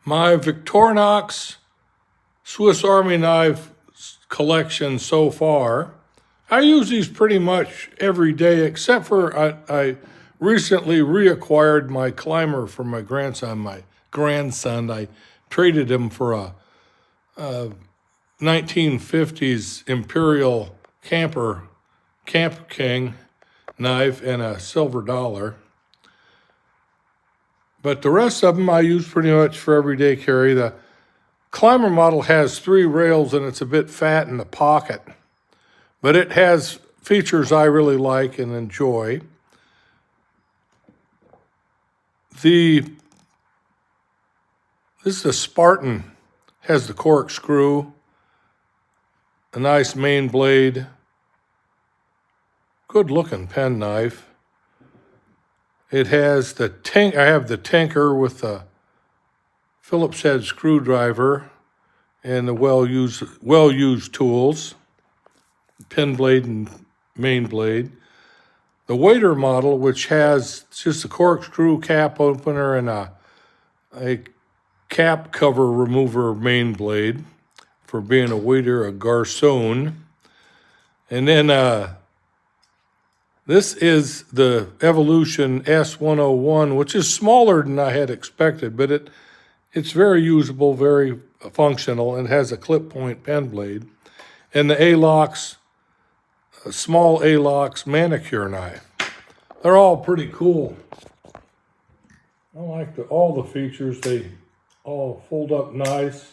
My Victorinox Swiss Army knife collection so far. I use these pretty much every day, except for I recently reacquired my climber for my grandson. I traded him for a 1950s Imperial Camp King knife and a silver dollar. But the rest of them I use pretty much for everyday carry. The climber model has 3 rails and it's a bit fat in the pocket, but it has features I really like and enjoy. This is the Spartan, has the corkscrew, a nice main blade, good looking pen knife. It has I have the Tinker with the Phillips head screwdriver and the well-used tools, pen blade and main blade. The Waiter model, which has just a corkscrew cap opener and a cap cover remover main blade for being a waiter, a garçon. And then this is the Evolution S101, which is smaller than I had expected, but it's very usable, very functional, and has a clip point pen blade. And the A-Locks, small A-Locks manicure knife. They're all pretty cool. I like all the features. They all fold up nice.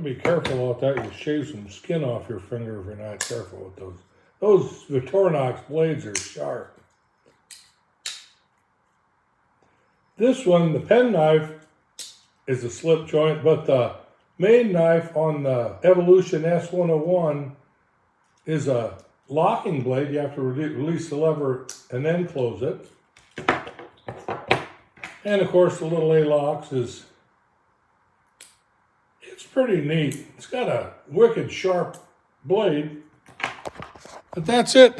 Be careful with that. You shave some skin off your finger if you're not careful with those. Those Victorinox blades are sharp. This one, the pen knife, is a slip joint, but the main knife on the Evolution S101 is a locking blade. You have to release the lever and then close it. And of course, the little A-Locks is pretty neat. It's got a wicked sharp blade, but that's it.